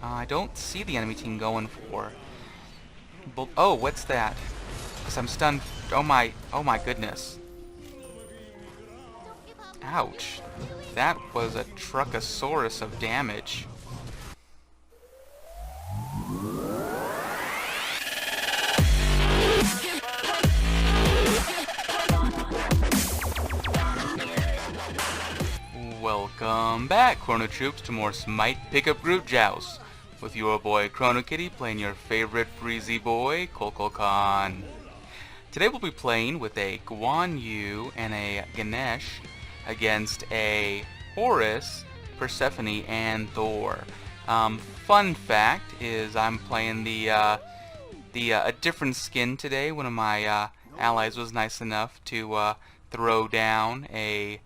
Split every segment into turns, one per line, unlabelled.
I don't see the enemy team going for. Oh, what's that? Because I'm stunned. Oh my goodness. Ouch. That was a Truckasaurus of damage. Welcome back, Chrono Troops, to more Smite Pickup Group Joust, with your boy Chrono Kitty playing your favorite Freezy boy, Khan. Today we'll be playing with a Guan Yu and a Ganesh against a Horus, Persephone, and Thor. Fun fact is I'm playing a different skin today. One of my allies was nice enough to throw down a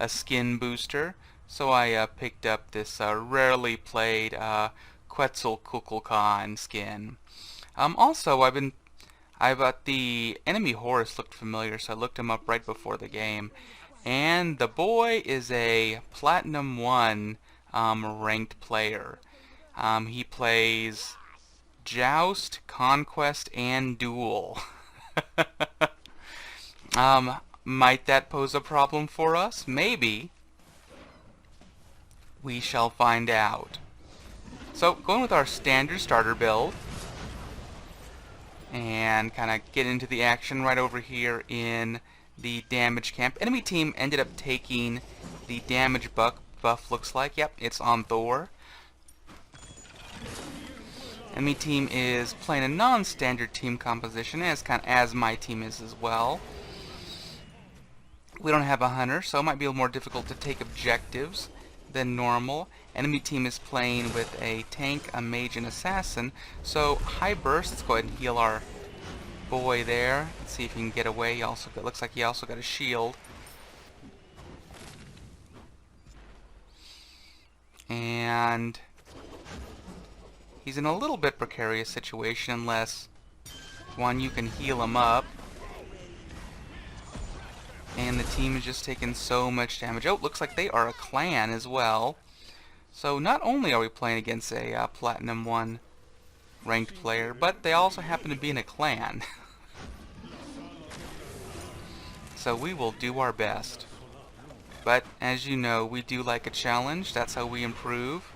skin booster, so I picked up this rarely played Kuku Khan skin. Also, the enemy Horus looked familiar, so I looked him up right before the game, and the boy is a Platinum 1 ranked player. He plays Joust, Conquest, and Duel. Might that pose a problem for us? Maybe. We shall find out. So, going with our standard starter build, and kind of get into the action right over here in the damage camp. Enemy team ended up taking the damage buff, looks like. Yep, it's on Thor. Enemy team is playing a non-standard team composition, as my team is as well. We don't have a hunter, so it might be a little more difficult to take objectives than normal. Enemy team is playing with a tank, a mage, and assassin. So high burst. Let's go ahead and heal our boy there. Let's see if he can get away. Looks like he also got a shield. And he's in a little bit precarious situation unless you can heal him up. And the team is just taking so much damage. Oh, looks like they are a clan as well. So not only are we playing against a Platinum 1 ranked player, but they also happen to be in a clan. So we will do our best. But as you know, we do like a challenge. That's how we improve.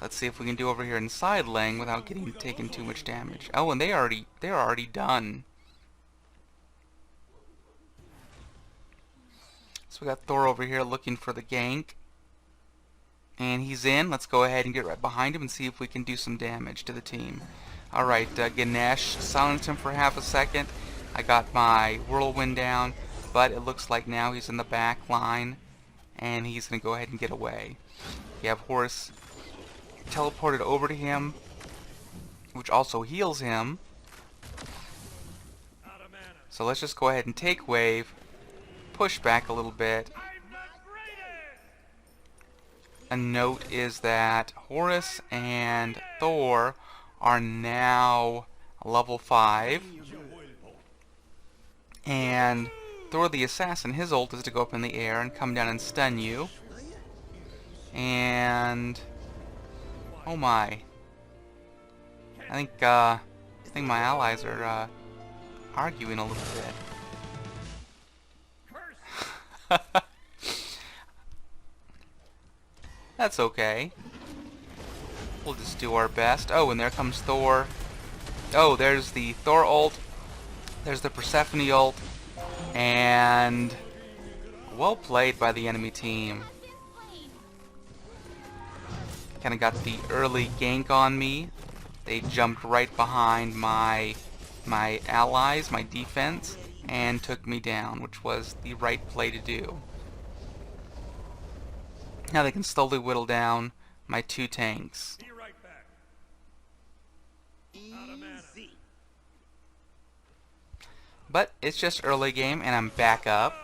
Let's see if we can do over here in side lane without taking too much damage. Oh, and they're already done. So we got Thor over here looking for the gank. And he's in. Let's go ahead and get right behind him and see if we can do some damage to the team. Alright, Ganesh silenced him for half a second. I got my whirlwind down, but it looks like now he's in the back line, and he's going to go ahead and get away. You have Horus teleported over to him, which also heals him. So let's just go ahead and take wave. Push back a little bit. A note is that Horus and Thor are now level 5. And Thor the Assassin, his ult is to go up in the air and come down and stun you. And oh my. I think my allies are arguing a little bit. That's okay. We'll just do our best. Oh, and there comes Thor. Oh, there's the Thor ult. There's the Persephone ult. And well played by the enemy team. Kinda got the early gank on me. They jumped right behind my allies, my defense, and took me down, which was the right play to do. Now they can slowly whittle down my 2 tanks. But it's just early game, and I'm back up.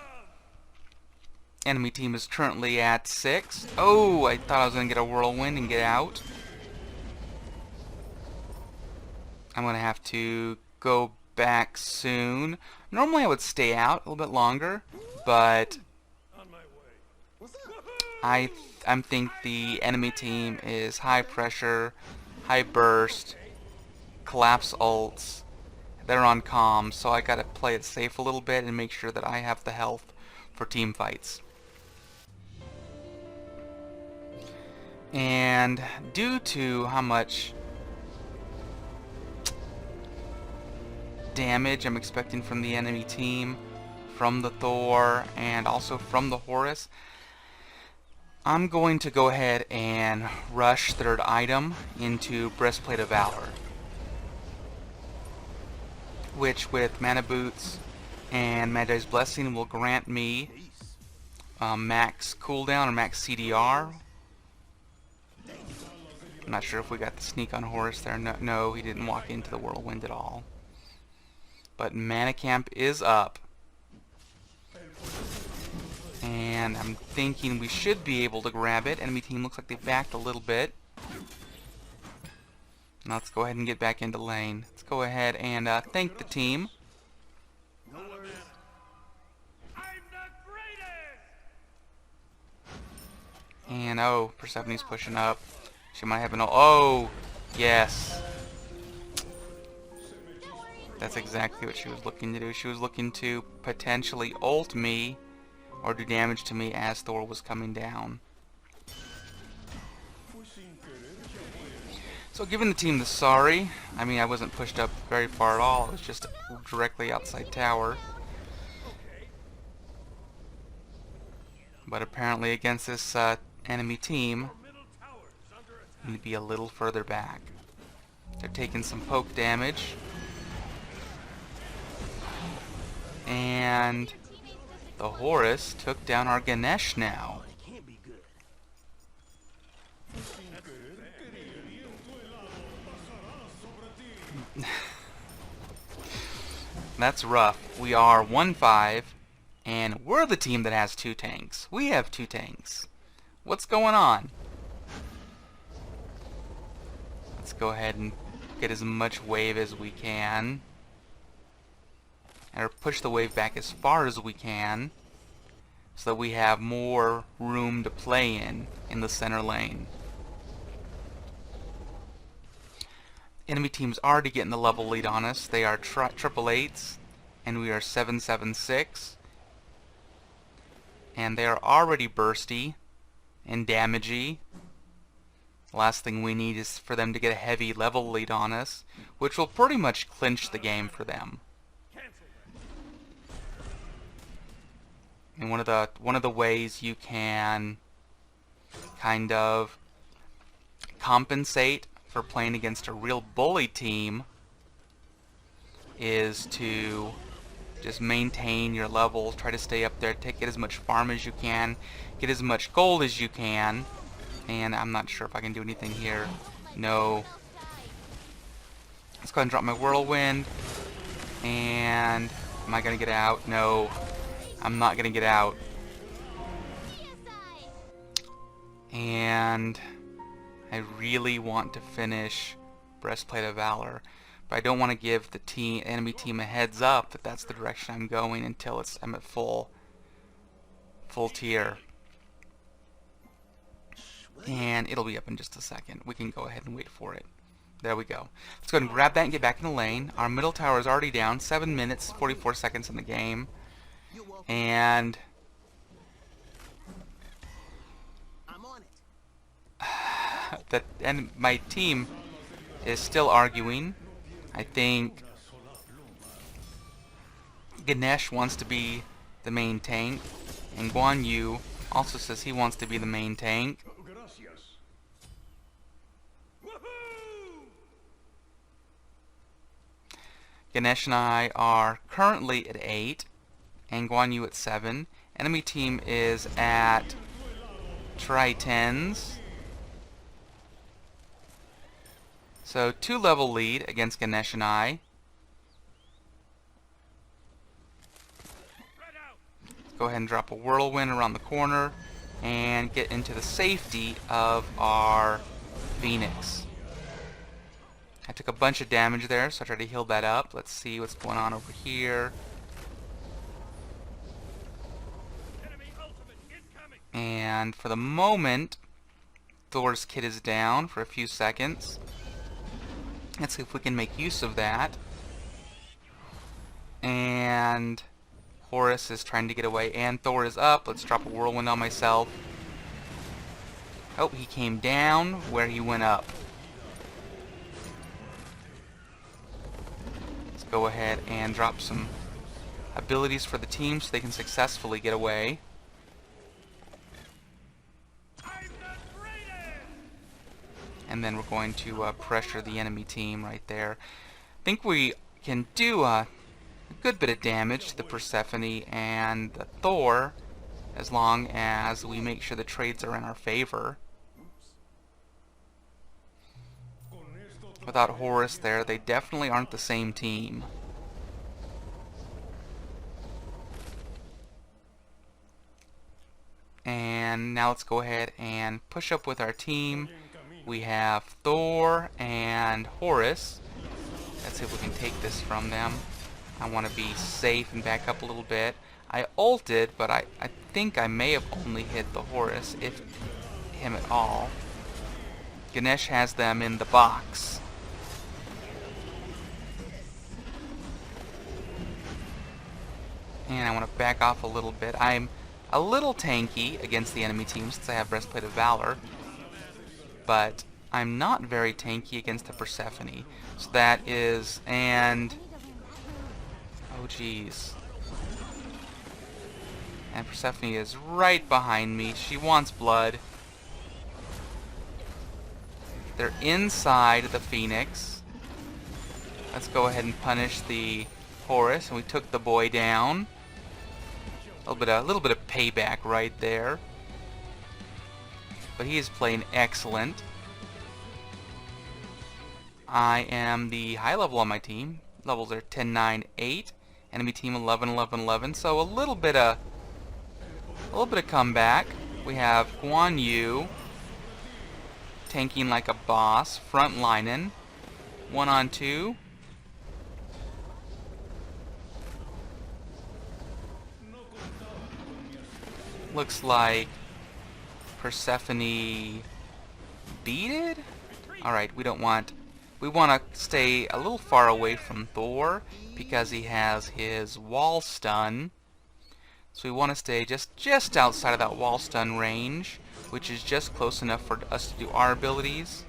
Enemy team is currently at 6. Oh, I thought I was going to get a whirlwind and get out. I'm going to have to go back soon. Normally I would stay out a little bit longer, but I think the enemy team is high pressure, high burst, collapse ults. They're on comms, so I gotta play it safe a little bit and make sure that I have the health for team fights. And due to how much damage I'm expecting from the enemy team, from the Thor, and also from the Horus, I'm going to go ahead and rush third item into Breastplate of Valor, which with Mana Boots and Magi's Blessing will grant me max cooldown or max CDR. I'm not sure if we got the sneak on Horus there. No, he didn't walk into the whirlwind at all. But Mana Camp is up. And I'm thinking we should be able to grab it. Enemy team looks like they backed a little bit. Now let's go ahead and get back into lane. Let's go ahead and thank the team. And oh, Persephone's pushing up. She might have an oh, yes. That's exactly what she was looking to do. She was looking to potentially ult me or do damage to me as Thor was coming down. So giving the team the sorry. I mean, I wasn't pushed up very far at all. I was just directly outside tower. But apparently against this enemy team, I need to be a little further back. They're taking some poke damage. And the Horus took down our Ganesh now. That's rough. We are 1-5, and we're the team that has 2 tanks. We have 2 tanks. What's going on? Let's go ahead and get as much wave as we can. Or push the wave back as far as we can so that we have more room to play in the center lane. Enemy team's already getting the level lead on us. They are triple 8s and we are 7-7-6. And they are already bursty and damagey. Last thing we need is for them to get a heavy level lead on us, which will pretty much clinch the game for them. And one of the ways you can kind of compensate for playing against a real bully team is to just maintain your level, try to stay up there, get as much farm as you can, get as much gold as you can. And I'm not sure if I can do anything here. No. Let's go ahead and drop my whirlwind. And am I gonna get out? No. I'm not gonna get out. And I really want to finish Breastplate of Valor, but I don't want to give the enemy team a heads up that that's the direction I'm going until I'm at full tier. And it'll be up in just a second. We can go ahead and wait for it. There we go. Let's go ahead and grab that and get back in the lane. Our middle tower is already down. 7 minutes, 44 seconds in the game. And
I'm on it.
and my team is still arguing. I think Ganesh wants to be the main tank, and Guan Yu also says he wants to be the main tank. Ganesh and I are currently at 8. And Guan Yu at 7. Enemy team is at Try-10s. So 2 level lead against Ganesh and I. Go ahead and drop a whirlwind around the corner and get into the safety of our Phoenix. I took a bunch of damage there, so I tried to heal that up. Let's see what's going on over here. And for the moment, Thor's kit is down for a few seconds. Let's see if we can make use of that. And Horus is trying to get away, and Thor is up. Let's drop a whirlwind on myself. Oh, he came down where he went up. Let's go ahead and drop some abilities for the team so they can successfully get away. And then we're going to pressure the enemy team right there. I think we can do a good bit of damage to the Persephone and the Thor as long as we make sure the trades are in our favor. Without Horus there, they definitely aren't the same team. And now let's go ahead and push up with our team. We have Thor and Horus. Let's see if we can take this from them. I want to be safe and back up a little bit. I ulted, but I think I may have only hit the Horus, if him at all. Ganesh has them in the box. And I want to back off a little bit. I'm a little tanky against the enemy team since I have Breastplate of Valor, but I'm not very tanky against the Persephone. So that is, and oh geez. And Persephone is right behind me. She wants blood. They're inside the Phoenix. Let's go ahead and punish the Horus, and we took the boy down. A little bit of payback right there. But he is playing excellent. I am the high level on my team. Levels are 10, 9, 8. Enemy team 11, 11, 11. So a little bit of comeback. We have Guan Yu tanking like a boss, front lining. 1-on-2. Looks like Persephone beat it? Alright, we want to stay a little far away from Thor because he has his wall stun. So we want to stay just outside of that wall stun range, which is just close enough for us to do our abilities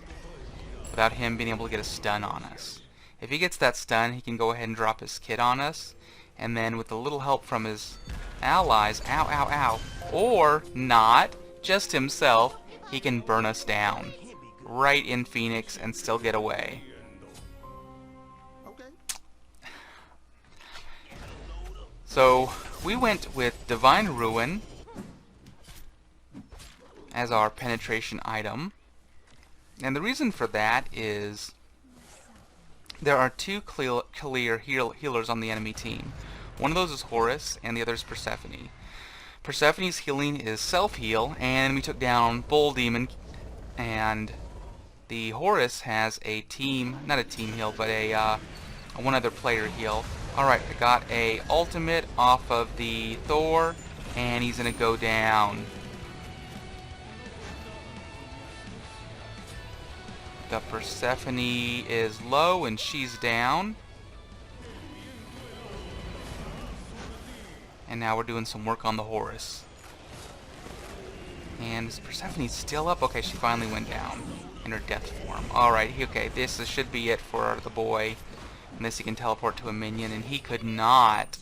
without him being able to get a stun on us. If he gets that stun, he can go ahead and drop his kit on us, and then with a little help from his allies, ow, ow, ow, or not, just himself, he can burn us down right in Phoenix and still get away. So we went with Divine Ruin as our penetration item, and the reason for that is there are two clear healers on the enemy team. One of those is Horus, and the other is Persephone. Persephone's healing is self-heal, and we took down Bull Demon, and the Horus has a team, not a team heal, but a one other player heal. Alright, I got a ultimate off of the Thor, and he's gonna go down. The Persephone is low, and she's down. And now we're doing some work on the Horus. And is Persephone still up? Okay, she finally went down in her death form. Alright, okay, this should be it for the boy. Unless he can teleport to a minion, and he could not.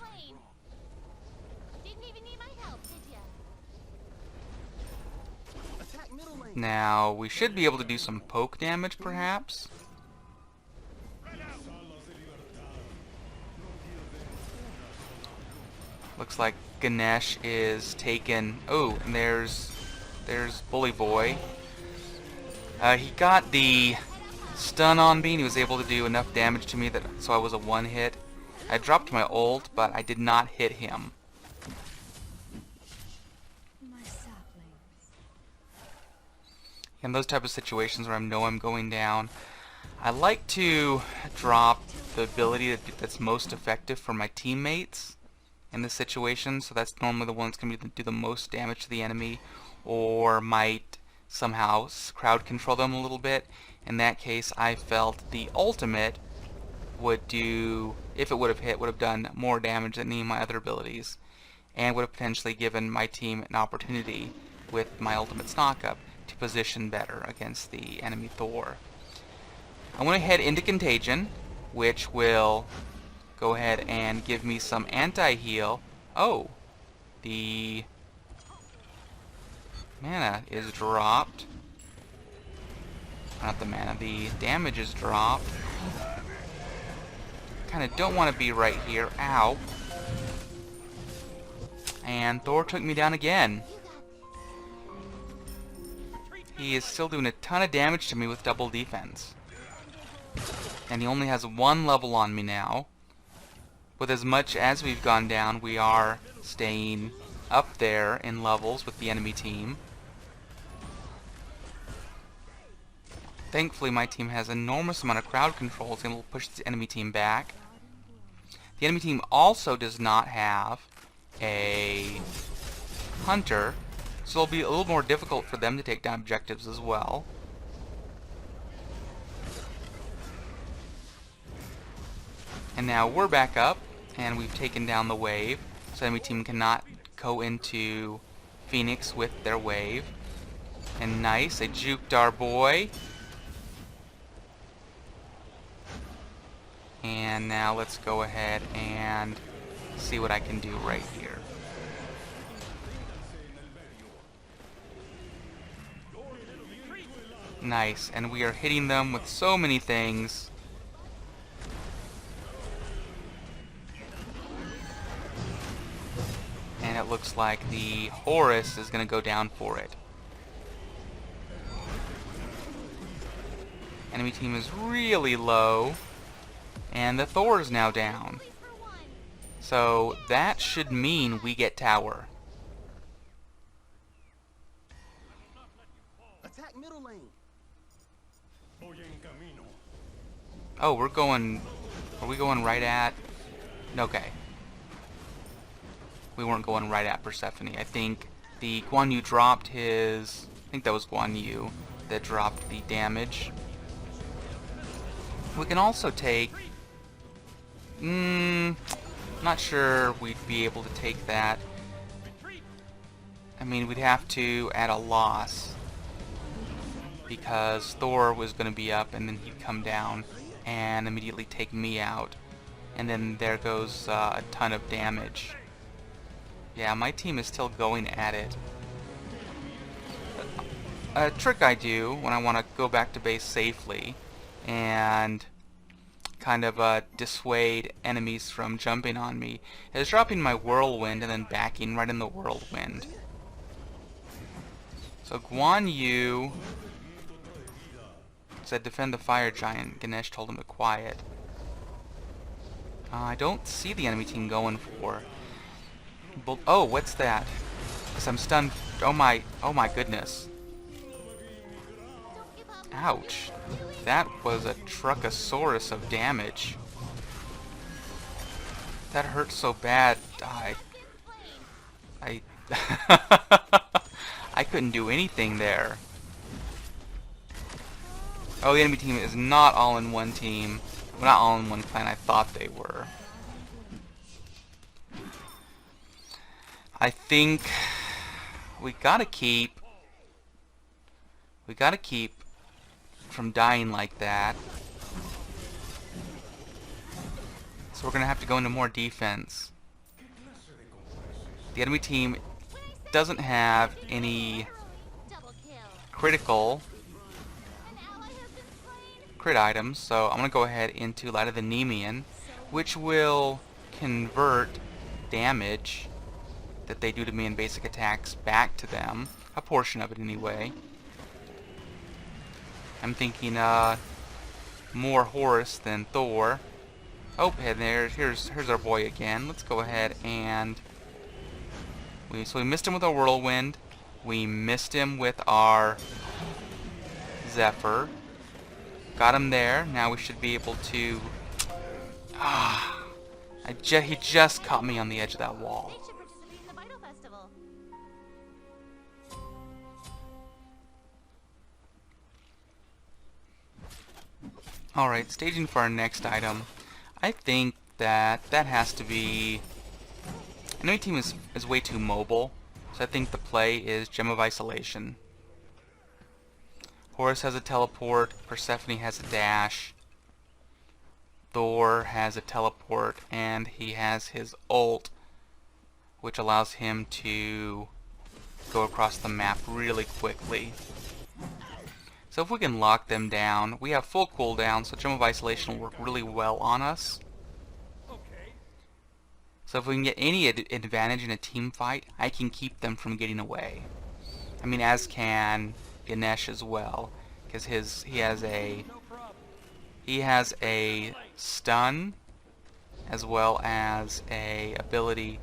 Now, we should be able to do some poke damage, perhaps. Looks like Ganesh is taken. Oh, and there's Bully Boy. He got the stun on me, and he was able to do enough damage to me so I was a one hit. I dropped my ult, but I did not hit him. In those type of situations where I know I'm going down, I like to drop the ability that's most effective for my teammates in this situation, so that's normally the one that's going to do the most damage to the enemy, or might somehow crowd control them a little bit. In that case, I felt the ultimate would do, if it would have hit, would have done more damage than any of my other abilities, and would have potentially given my team an opportunity with my ultimate stock-up to position better against the enemy Thor. I want to head into Contagion, which will go ahead and give me some anti-heal. Oh, the mana is dropped. Not the mana, the damage is dropped. Kind of don't want to be right here. Ow. And Thor took me down again. He is still doing a ton of damage to me with double defense. And he only has 1 level on me now. With as much as we've gone down, we are staying up there in levels with the enemy team. Thankfully, my team has an enormous amount of crowd control, so it'll push the enemy team back. The enemy team also does not have a hunter, so it'll be a little more difficult for them to take down objectives as well. And now we're back up, and we've taken down the wave, so the enemy team cannot go into Phoenix with their wave. And nice, they juked our boy. And now let's go ahead and see what I can do right here. Nice, and we are hitting them with so many things. And it looks like the Horus is going to go down for it. Enemy team is really low. And the Thor is now down. So that should mean we get tower.
Attack middle lane.
Oh, we're going... Are we going right at... Okay. We weren't going right at Persephone. I think the Guan Yu dropped his... I think that was Guan Yu that dropped the damage. We can also take... not sure we'd be able to take that. I mean, we'd have to add a loss, because Thor was going to be up and then he'd come down and immediately take me out. And then there goes a ton of damage. Yeah, my team is still going at it. A trick I do when I want to go back to base safely and kind of dissuade enemies from jumping on me is dropping my whirlwind and then backing right in the whirlwind. So Guan Yu said defend the fire giant. Ganesh told him to quiet. I don't see the enemy team going for... Oh, what's that? Because I'm stunned. Oh my goodness. Ouch. That was a Truckasaurus of damage. That hurt so bad. I couldn't do anything there. Oh, the enemy team is not all in one team. Well, not all in one clan. I thought they were. I think we gotta keep from dying like that. So we're gonna have to go into more defense. The enemy team doesn't have any critical crit items, so I'm gonna go ahead into Light of the Nemean, which will convert damage that they do to me in basic attacks back to them, a portion of it anyway. I'm thinking more Horus than Thor. Oh, and here's our boy again. Let's go ahead and we missed him with our whirlwind. We missed him with our Zephyr. Got him there. Now we should be able to. He just caught me on the edge of that wall. Alright, staging for our next item. I think that has to be... Enemy team is way too mobile, so I think the play is Gem of Isolation. Horus has a teleport, Persephone has a dash, Thor has a teleport, and he has his ult, which allows him to go across the map really quickly. So if we can lock them down, we have full cooldown, so Gem of Isolation will work really well on us. So if we can get any advantage in a team fight, I can keep them from getting away. I mean, as can Ganesh as well, because he has a stun as well as a ability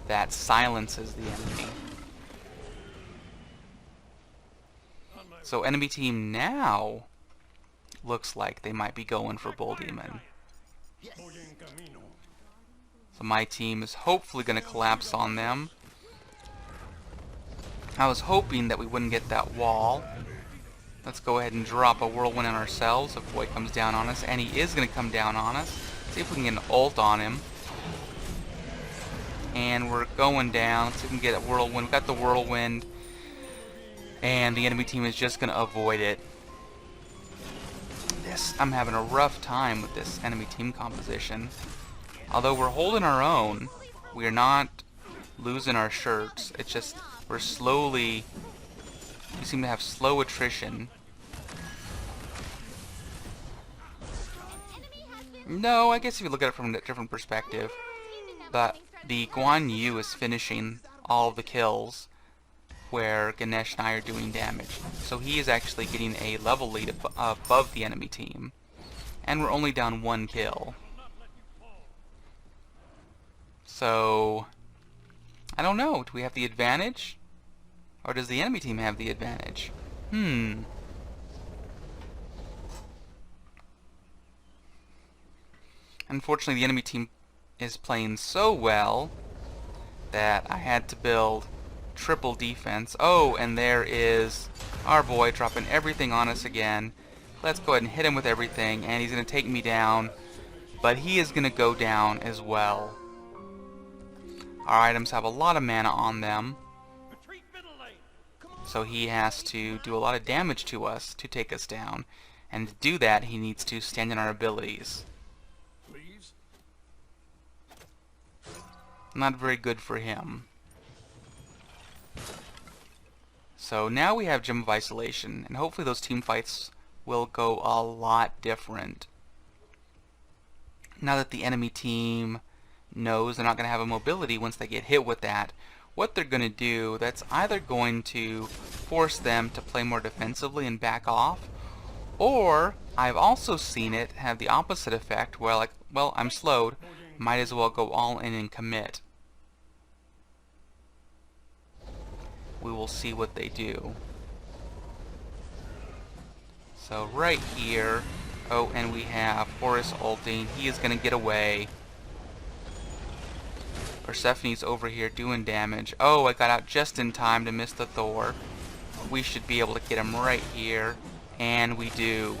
that silences the enemy. So enemy team now looks like they might be going for Bull Demon. So my team is hopefully going to collapse on them. I was hoping that we wouldn't get that wall. Let's go ahead and drop a whirlwind on ourselves if Boy comes down on us. And he is going to come down on us. See if we can get an ult on him. And we're going down. Let's see if we can get a whirlwind. We've got the whirlwind. And the enemy team is just going to avoid it. I'm having a rough time with this enemy team composition. Although we're holding our own, we are not losing our shirts. It's just we seem to have slow attrition. No, I guess if you look at it from a different perspective, but the Guan Yu is finishing all of the kills where Ganesh and I are doing damage. So he is actually getting a level lead above the enemy team. And we're only down 1 kill. So, I don't know. Do we have the advantage? Or does the enemy team have the advantage? Unfortunately, the enemy team is playing so well that I had to build triple defense. Oh, and there is our boy dropping everything on us again. Let's go ahead and hit him with everything, and he's going to take me down. But he is going to go down as well. Our items have a lot of mana on them, so he has to do a lot of damage to us to take us down. And to do that, he needs to stand in our abilities. Not very good for him. So now we have Gem of Isolation, and hopefully those team fights will go a lot different. Now that the enemy team knows they're not going to have a mobility once they get hit with that, what they're going to do, that's either going to force them to play more defensively and back off, or I've also seen it have the opposite effect where, like, well, I'm slowed, might as well go all in and commit. We will see what they do. So right here, oh, and we have Horus ulting. He is going to get away. Persephone's over here doing damage. Oh, I got out just in time to miss the Thor. We should be able to get him right here. And we do.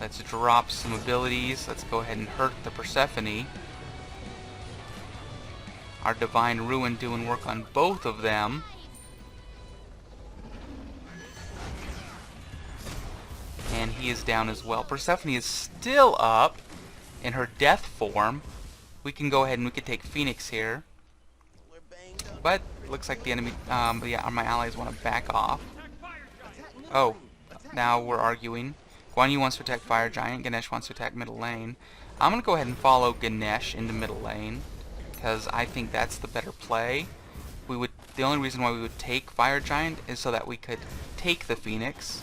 Let's drop some abilities. Let's go ahead and hurt the Persephone. Our Divine Ruin doing work on both of them. And he is down as well. Persephone is still up in her death form. We can go ahead and we can take Phoenix here. But looks like the enemy, yeah, my allies want to back off. Oh, now we're arguing. Guan Yu wants to attack Fire Giant. Ganesh wants to attack middle lane. I'm going to go ahead and follow Ganesh into middle lane, because I think that's the better play. The only reason why we would take Fire Giant is so that we could take the Phoenix.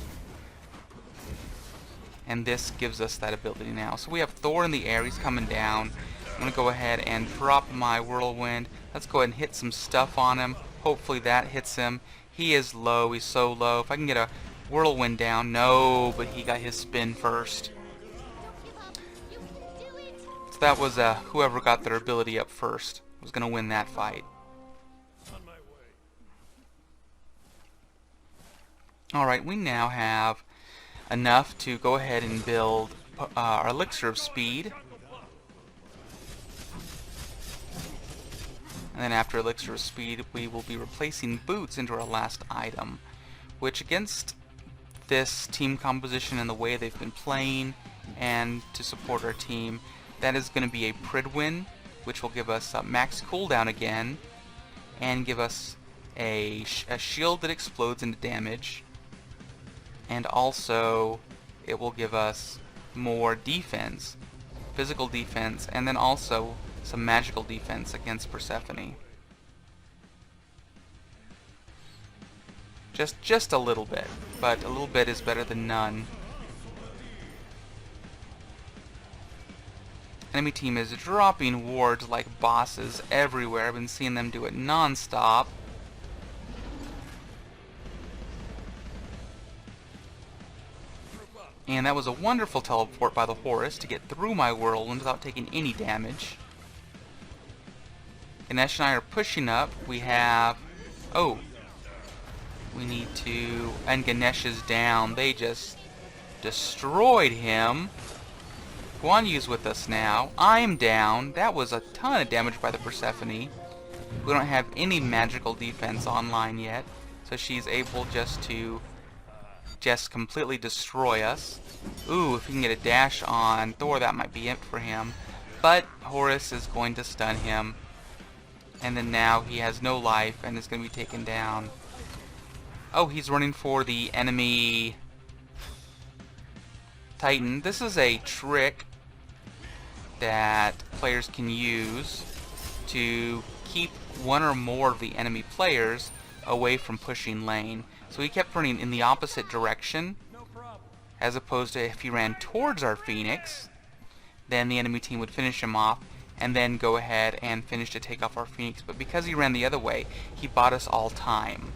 And this gives us that ability now. So we have Thor in the air. He's coming down. I'm going to go ahead and drop my Whirlwind. Let's go ahead and hit some stuff on him. Hopefully that hits him. He is low. He's so low. If I can get a Whirlwind down. No, but he got his spin first. So that was whoever got their ability up first was going to win that fight. Alright, we now have enough to go ahead and build our elixir of speed. And then after elixir of speed, we will be replacing boots into our last item, which against this team composition and the way they've been playing and to support our team, that is going to be a Pridwin, which will give us a max cooldown again and give us a shield that explodes into damage, and also it will give us more defense, physical defense, and then also some magical defense against Persephone. Just a little bit, but a little bit is better than none. Enemy team is dropping wards like bosses everywhere. I've been seeing them do it non-stop. And that was a wonderful teleport by the Horus to get through my whirlwind without taking any damage. Ganesh and I are pushing up. We have... oh. We need to... and Ganesh is down. They just destroyed him. Guan Yu's with us now. I'm down. That was a ton of damage by the Persephone. We don't have any magical defense online yet, so she's able just to completely destroy us. Ooh, if we can get a dash on Thor, that might be it for him. But Horus is going to stun him, and then now he has no life and is going to be taken down. Oh, he's running for the enemy Titan. This is a trick that players can use to keep one or more of the enemy players away from pushing lane. So he kept running in the opposite direction, as opposed to if he ran towards our Phoenix, then the enemy team would finish him off and then go ahead and finish to take off our Phoenix. But because he ran the other way, he bought us all time.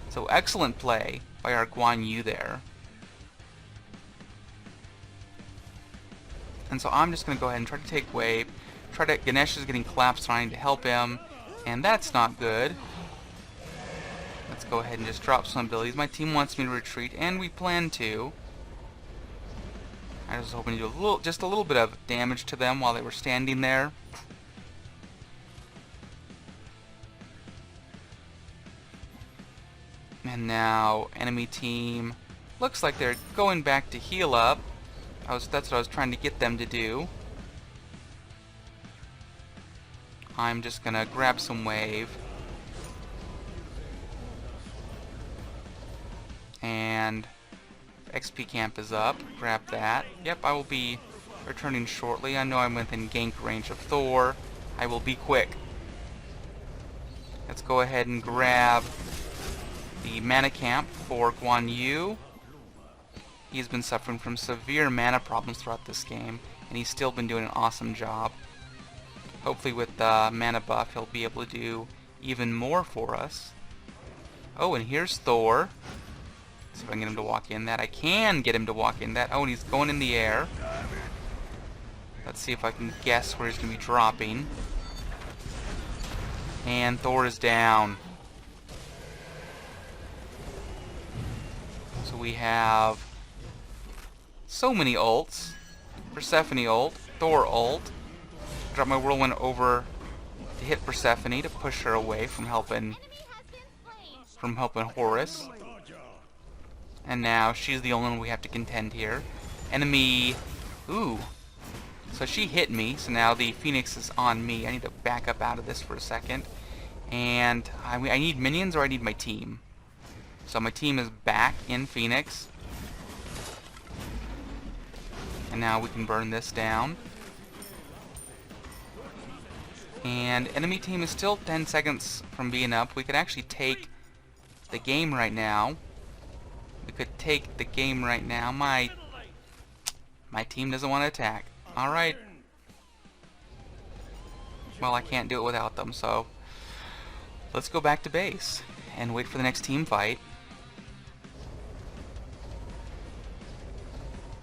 So excellent play by our Guan Yu there. And so I'm just going to go ahead and try to take wave. Ganesh is getting collapsed, trying to help him, and that's not good. Let's go ahead and just drop some abilities. My team wants me to retreat, and we plan to. I was hoping to do just a little bit of damage to them while they were standing there. And now enemy team looks like they're going back to heal up. That's what I was trying to get them to do. I'm just gonna grab some wave. And XP camp is up. Grab that. Yep, I will be returning shortly. I know I'm within gank range of Thor. I will be quick. Let's go ahead and grab the mana camp for Guan Yu. He's been suffering from severe mana problems throughout this game, and he's still been doing an awesome job. Hopefully with the mana buff, he'll be able to do even more for us. Oh, and here's Thor. See if I can get him to walk in that. I can get him to walk in that. Oh, and he's going in the air. Let's see if I can guess where he's going to be dropping. And Thor is down. So we have so many ults. Persephone ult, Thor ult. Drop my whirlwind over to hit Persephone to push her away from helping Horus. And now she's the only one we have to contend here. Enemy... ooh. So she hit me, so now the Phoenix is on me. I need to back up out of this for a second. And I need minions or I need my team. So my team is back in Phoenix. And now we can burn this down. And enemy team is still 10 seconds from being up. We could actually take the game right now. We could take the game right now. My team doesn't want to attack. Alright. Well, I can't do it without them, so let's go back to base and wait for the next team fight.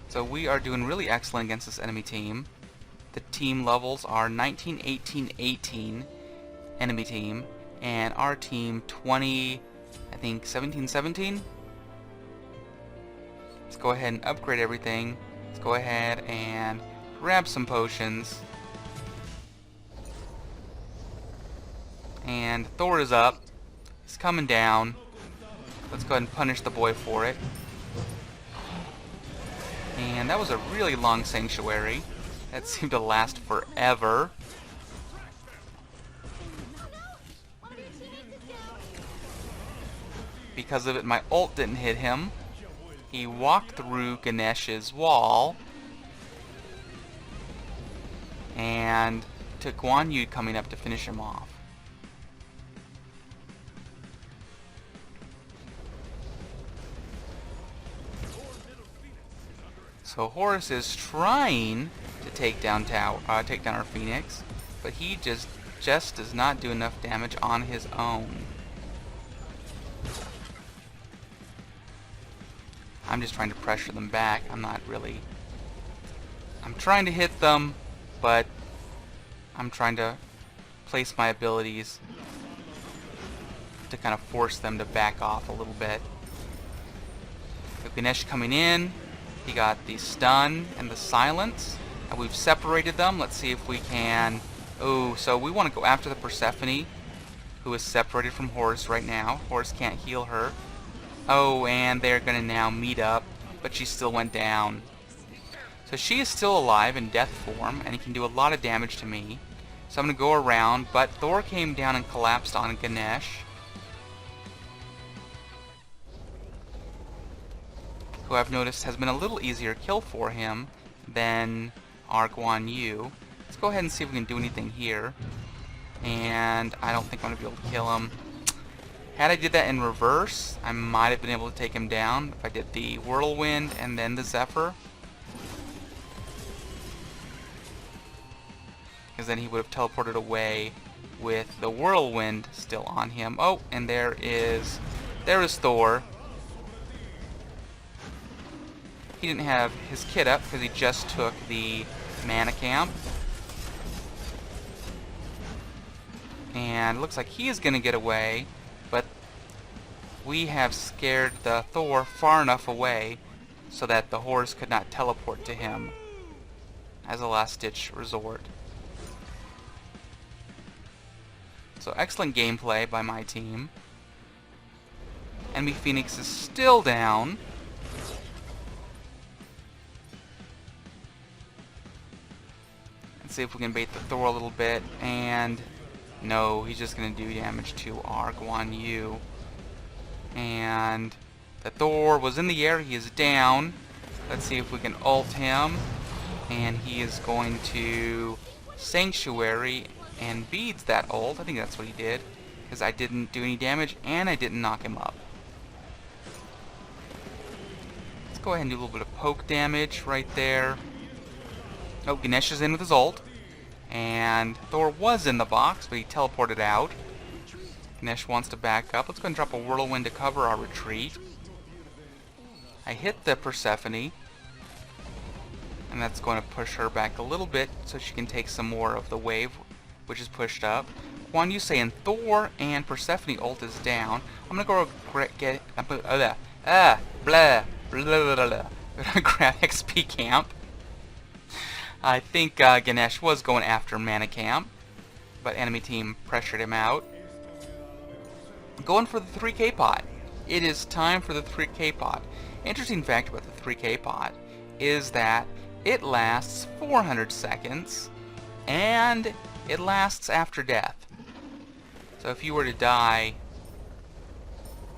So we are doing really excellent against this enemy team. The team levels are 19, 18, 18, enemy team, and our team 20, I think 17, 17? Let's go ahead and upgrade everything. Let's go ahead and grab some potions. And Thor is up. He's coming down. Let's go ahead and punish the boy for it. And that was a really long sanctuary. That seemed to last forever. Because of it, my ult didn't hit him. He walked through Ganesh's wall. And took Guan Yu coming up to finish him off. So Horus is trying to take down our Phoenix, but he just does not do enough damage on his own. I'm just trying to pressure them back. I'm trying to hit them, but I'm trying to place my abilities to kind of force them to back off a little bit. Ganesh coming in. He got the stun and the silence, and we've separated them. Let's see if we can... Oh, so we want to go after the Persephone, who is separated from Horus right now. Horus can't heal her. Oh, and they're going to now meet up, but she still went down. So she is still alive in death form, and he can do a lot of damage to me. So I'm going to go around, but Thor came down and collapsed on Ganesh, who I've noticed has been a little easier kill for him than our Guan Yu. Let's go ahead and see if we can do anything here. And I don't think I'm going to be able to kill him. Had I did that in reverse, I might have been able to take him down if I did the Whirlwind and then the Zephyr. Because then he would have teleported away with the Whirlwind still on him. Oh, and there is Thor. He didn't have his kit up because he just took the mana camp. And it looks like he is going to get away, but we have scared the Thor far enough away so that the Horus could not teleport to him as a last-ditch resort. So excellent gameplay by my team. Enemy Phoenix is still down. See if we can bait the Thor a little bit, and no, he's just going to do damage to our Guan Yu. And the Thor was in the air, he is down. Let's see if we can ult him, and he is going to Sanctuary and beads that ult. I think that's what he did, because I didn't do any damage and I didn't knock him up. Let's go ahead and do a little bit of poke damage right there. Oh, Ganesh is in with his ult. And Thor was in the box, but he teleported out. Ganesh wants to back up. Let's go and drop a Whirlwind to cover our retreat. I hit the Persephone. And that's going to push her back a little bit so she can take some more of the wave, which is pushed up. Guan Yu saying Thor and Persephone ult is down. I'm going to go get... blah, blah, blah, blah. Grab XP camp. I think Ganesh was going after Mana Camp, but enemy team pressured him out. Going for the 3K pot. It is time for the 3K pot. Interesting fact about the 3K pot is that it lasts 400 seconds, and it lasts after death. So if you were to die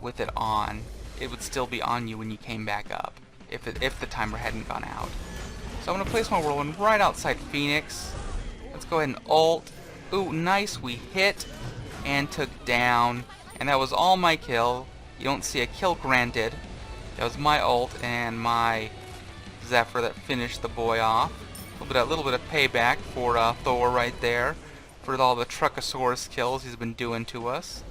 with it on, it would still be on you when you came back up, if the timer hadn't gone out. So I'm going to place my Whirlwind right outside Phoenix. Let's go ahead and ult. Ooh, nice. We hit and took down. And that was all my kill. You don't see a kill granted. That was my ult and my Zephyr that finished the boy off. A little bit of payback for Thor right there, for all the Truckasaurus kills he's been doing to us.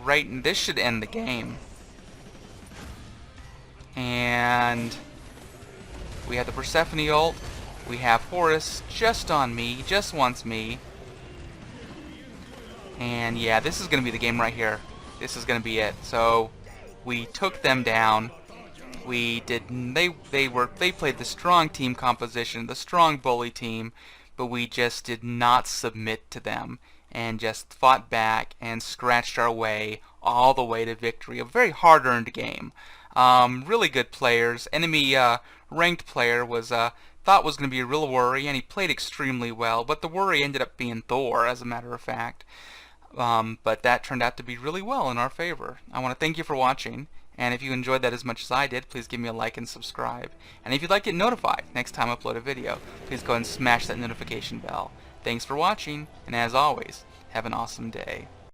Right, and this should end the game. And we have the Persephone ult. We have Horus just on me, just wants me. And yeah, this is going to be the game right here. This is going to be it. So we took them down. They played the strong team composition, the strong bully team, but we just did not submit to them and just fought back and scratched our way all the way to victory. A very hard-earned game. Really good players. Enemy ranked player was thought was going to be a real worry, and he played extremely well, but the worry ended up being Thor, as a matter of fact. But that turned out to be really well in our favor. I want to thank you for watching, and if you enjoyed that as much as I did, please give me a like and subscribe. And if you'd like to get notified next time I upload a video, please go ahead and smash that notification bell. Thanks for watching, and as always, have an awesome day.